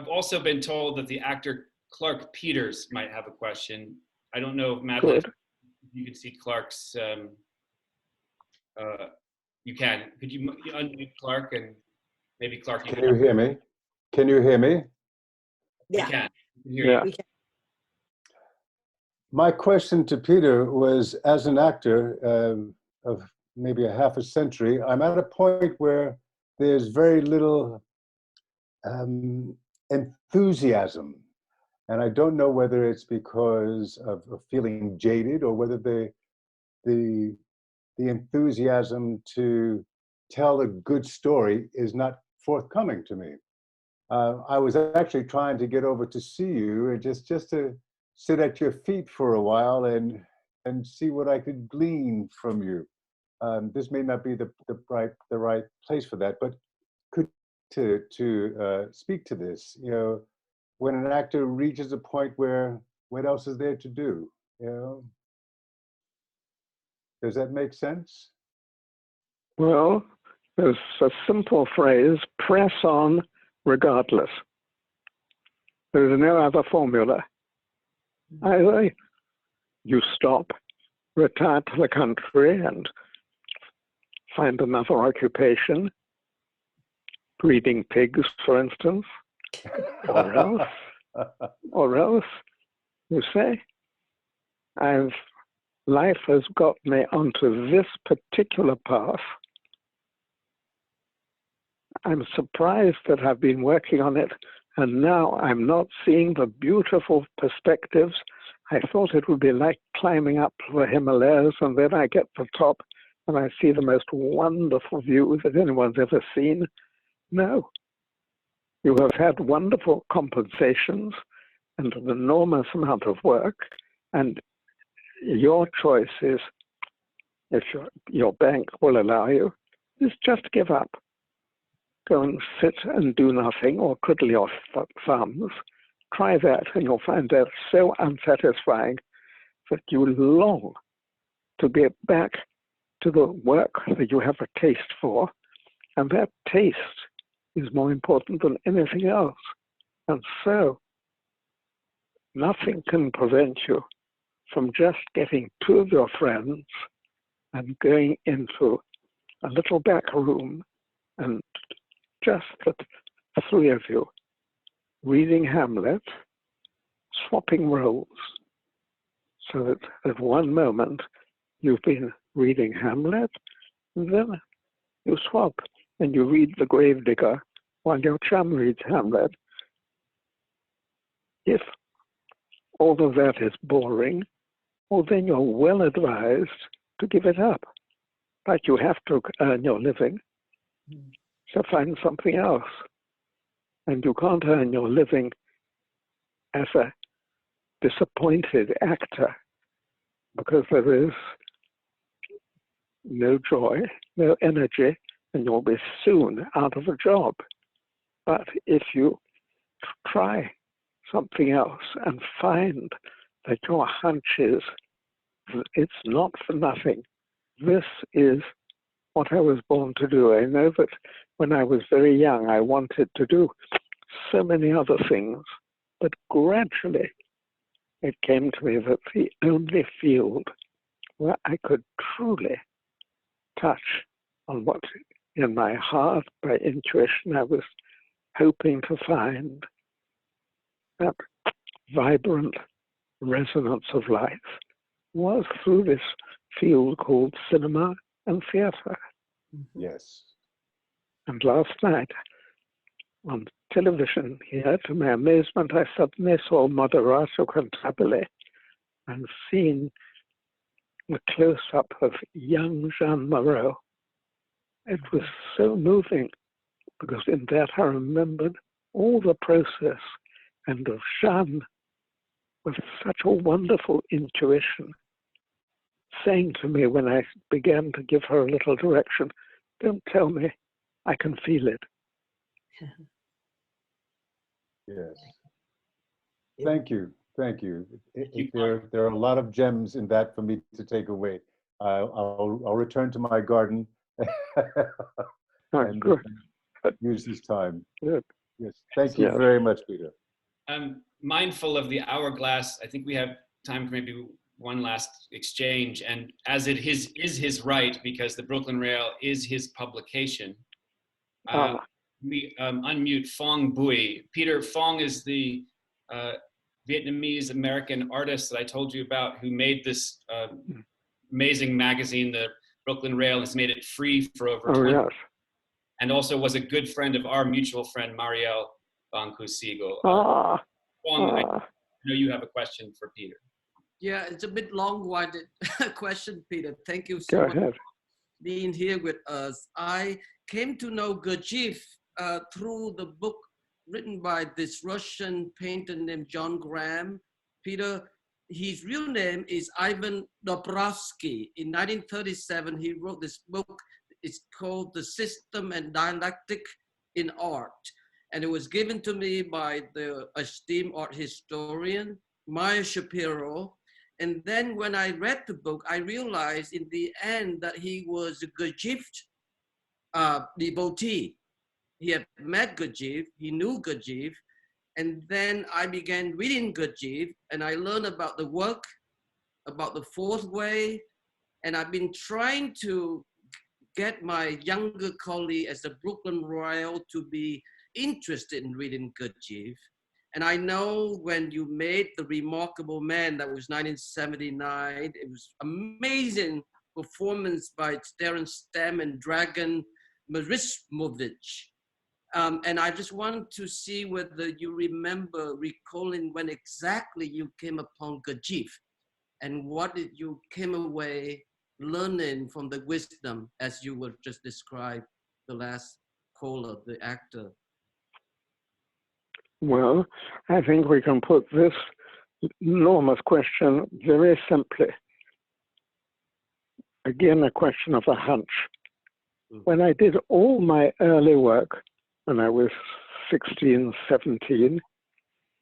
also been told that the actor Clark Peters might have a question. I don't know if Madeline, if you can see Clark's. You can. Could you unmute Clark and maybe Clark? Can you hear me? Can you hear me? Yeah. We can hear you. My question to Peter was, as an actor of maybe a half a century, I'm at a point where there's very little enthusiasm. And I don't know whether it's because of feeling jaded or whether the enthusiasm to tell a good story is not forthcoming to me. I was actually trying to get over to see you and just to sit at your feet for a while and see what I could glean from you. This may not be the right place for that, but could to speak to this. You know, when an actor reaches a point where what else is there to do? You know, does that make sense? Well, there's a simple phrase: press on regardless. There's no other formula. Either you stop, retire to the country and find another occupation, breeding pigs, for instance, or else you say, life has got me onto this particular path. I'm surprised that I've been working on it, and now I'm not seeing the beautiful perspectives. I thought it would be like climbing up the Himalayas, and then I get to the top and I see the most wonderful view that anyone's ever seen. No. You have had wonderful compensations and an enormous amount of work, and your choice is, if your bank will allow you, is just give up. Go and sit and do nothing or twiddle your thumbs. Try that and you'll find that so unsatisfying that you long to get back to the work that you have a taste for, and that taste is more important than anything else. And so nothing can prevent you from just getting two of your friends and going into a little back room and just the three of you reading Hamlet, swapping roles, so that at one moment you've been reading Hamlet, and then you swap and you read The Gravedigger while your chum reads Hamlet. If all of that is boring, well, then you're well advised to give it up. But you have to earn your living, so find something else. And you can't earn your living as a disappointed actor because there is no joy, no energy, and you'll be soon out of a job. But if you try something else and find that your hunch is, it's not for nothing. This is what I was born to do. I know that when I was very young, I wanted to do so many other things, but gradually it came to me that the only field where I could truly touch on what in my heart, by intuition, I was hoping to find, that vibrant resonance of life, was through this field called cinema and theater. Yes. And last night on television here, to my amazement, I suddenly saw Marat Cantabile and seen the close-up of young Jean Moreau. It was so moving because in that I remembered all the process, and of Jean with such a wonderful intuition, saying to me when I began to give her a little direction, "Don't tell me, I can feel it." Yes. Thank you. Thank you. There are a lot of gems in that for me to take away. I'll return to my garden and use this time. Good. Yes. Thank you very much, Peter. I'm mindful of the hourglass. I think we have time for maybe one last exchange. And as it is his right, because the Brooklyn Rail is his publication, we unmute Phong Bui. Peter, Phong is the Vietnamese American artist that I told you about, who made this amazing magazine, the Brooklyn Rail, has made it free for over 20 years, and also was a good friend of our mutual friend, Marielle Bancu-Siegel. Phong, I know you have a question for Peter. Yeah, it's a bit long-winded question, Peter. Thank you so much for being here with us. I came to know Gurdjieff through the book written by this Russian painter named John Graham. Peter, his real name is Ivan Dobrovsky. In 1937, he wrote this book. It's called The System and Dialectic in Art. And it was given to me by the esteemed art historian, Maya Shapiro. And then when I read the book, I realized in the end that he was a Gurdjieff devotee. He had met Gurdjieff, he knew Gurdjieff, and then I began reading Gurdjieff, and I learned about the work, about the fourth way, and I've been trying to get my younger colleague as the Brooklyn Royal to be interested in reading Gurdjieff. And I know when you made The Remarkable Man, that was 1979, it was amazing performance by Terence Stamp and Dragan Marismovich. And I just wanted to see whether you remember recalling when exactly you came upon Gurdjieff and what did you came away learning from the wisdom as you were just described, the last caller, the actor. Well, I think we can put this enormous question very simply. Again, a question of a hunch. When I did all my early work, when I was 16, 17,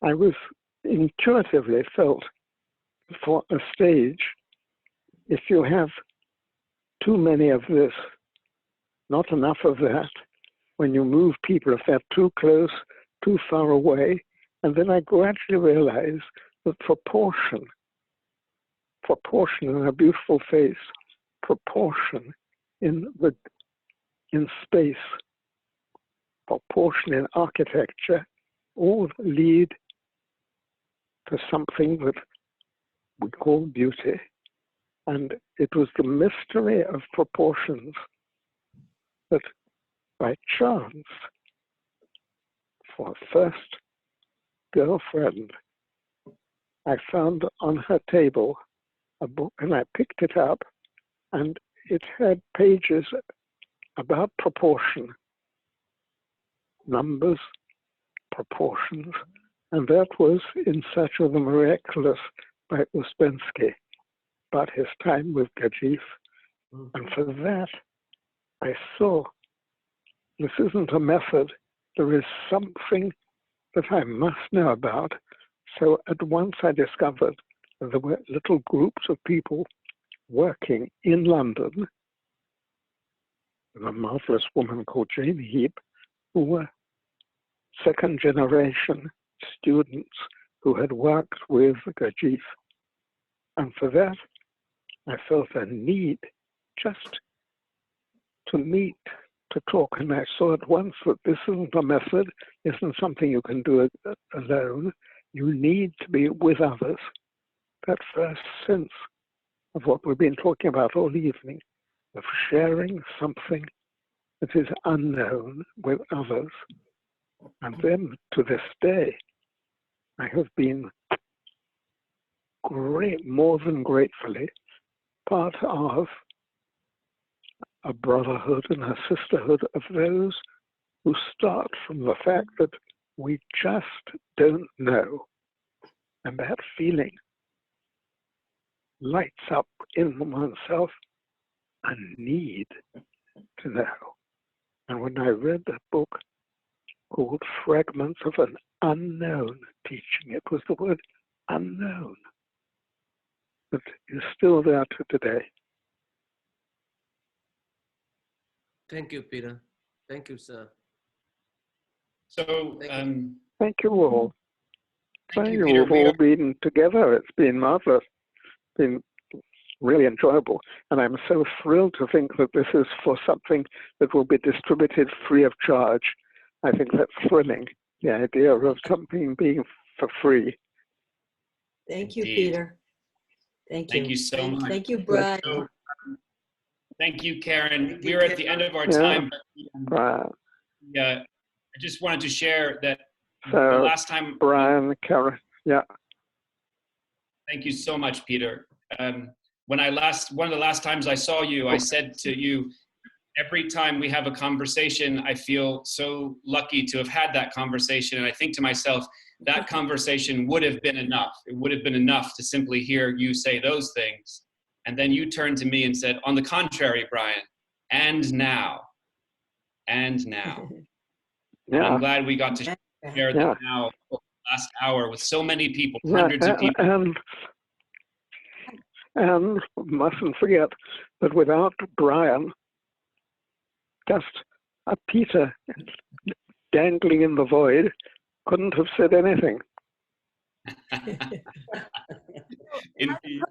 I was intuitively felt for a stage, if you have too many of this, not enough of that, when you move people, if they're too close, too far away, and then I gradually realized that proportion in a beautiful face, proportion in space, proportion in architecture, all lead to something that we call beauty. And it was the mystery of proportions that, by chance, for a first girlfriend, I found on her table a book, and I picked it up, and it had pages about proportion, numbers, proportions, and that was In Search of the Miraculous by Ouspensky, about his time with Gurdjieff. And for that, I saw this isn't a method. There is something that I must know about. So at once I discovered that there were little groups of people working in London, with a marvelous woman called Jane Heap, who were second generation students who had worked with Gurdjieff. And for that, I felt a need just to meet, to talk. And I saw at once that this isn't a method, isn't something you can do alone. You need to be with others. That first sense of what we've been talking about all evening, of sharing something that is unknown with others. And then to this day, I have been more than gratefully part of a brotherhood and a sisterhood of those who start from the fact that we just don't know. And that feeling lights up in oneself a need to know. And when I read that book called Fragments of an Unknown Teaching, it was the word unknown that is still there to today. Thank you, Peter. Thank you, sir. So, thank you all. Thank you, Peter. We've all been together. It's been marvelous. It's been really enjoyable. And I'm so thrilled to think that this is for something that will be distributed free of charge. I think that's thrilling, the idea of something being for free. Thank you, Indeed. Peter. Thank you. Thank you so much. Thank you, Bryan. So, thank you, Karen. Thank you, We're at the end of our time. Brian. I just wanted to share that So, the last time. Brian, Karen, yeah. Thank you so much, Peter. One of the last times I saw you, I said to you, every time we have a conversation, I feel so lucky to have had that conversation. And I think to myself, that conversation would have been enough. It would have been enough to simply hear you say those things. And then you turned to me and said, on the contrary, Brian, and now. And now. Yeah. I'm glad we got to share that now last hour with so many people, hundreds of people. And mustn't forget that without Brian, just a Peter dangling in the void couldn't have said anything. Indeed.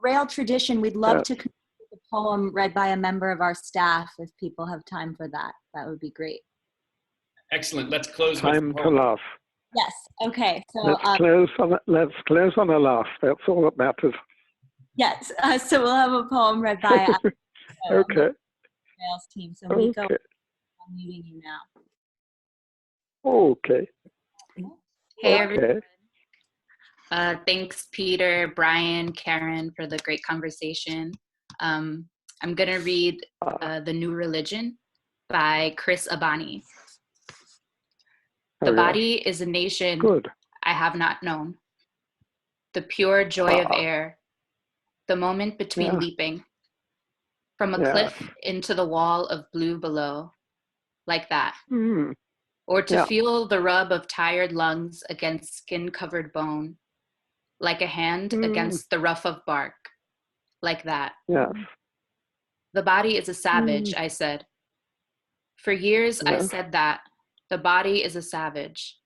Rail tradition, we'd love to conclude the poem read by a member of our staff if people have time for that. That would be great. Excellent. Let's close Time with to laugh. Yes. Okay. So let's close on a laugh. That's all that matters. Yes. So we'll have a poem read by okay. Rail's team. So Miko, Okay. I'm meeting you now. Okay. Hey, everyone. Thanks, Peter, Brian, Karen, for the great conversation. I'm going to read The New Religion by Chris Abani. The body is a nation I have not known. The pure joy of air. The moment between leaping. From a cliff into the wall of blue below. Like that. Or to feel the rub of tired lungs against skin-covered bone. Like a hand against the rough of bark. Like that. Yes. The body is a savage, I said. For years I said that. The body is a savage.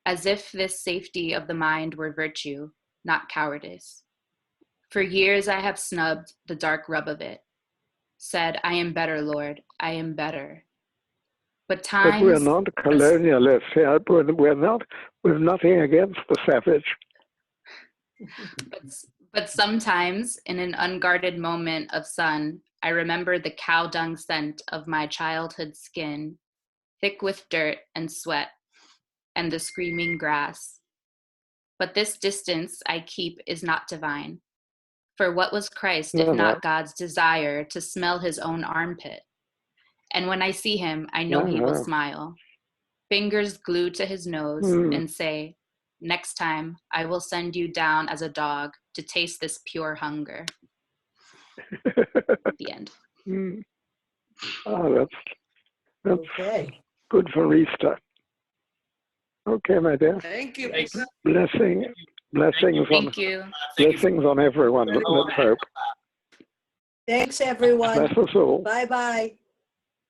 As if this safety of the mind were virtue, not cowardice. For years I have snubbed the dark rub of it. Said, I am better, Lord, I am better. But we're not colonialists here. We're nothing against the savage. But sometimes, in an unguarded moment of sun, I remember the cow dung scent of my childhood skin, thick with dirt and sweat, and the screaming grass. But this distance I keep is not divine. For what was Christ if not God's desire to smell his own armpit? And when I see him, I know he will smile. Fingers glued to his nose and say, Next time, I will send you down as a dog to taste this pure hunger. The end. Oh, that's okay. Good for Easter. Okay, my dear. Thank you. Blessings Thank you. Blessings on everyone. Let's hope. Thanks, everyone. Bless us all. Bye-bye.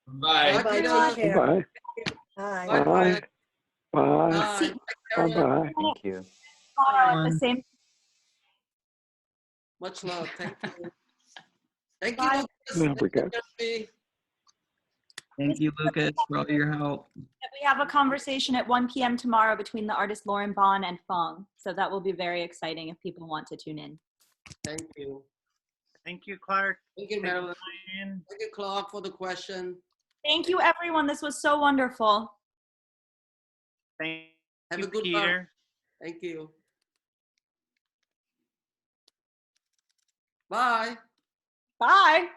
Bye. Bye-bye. Take care. Bye. Bye. Bye. Bye. Bye. Bye. Thank you. The same. Much love. Thank you. Thank you, Bye. Lucas. There we go. Thank you, Lucas, for all your help. We have a conversation at 1 p.m. tomorrow between the artist Lauren Bond and Fong. So that will be very exciting if people want to tune in. Thank you. Thank you, Clark. Thank you, Marilyn. Thank you, Clark, for the question. Thank you, everyone. This was so wonderful. Thank Have you, a good Peter. one. Thank you. Bye. Bye.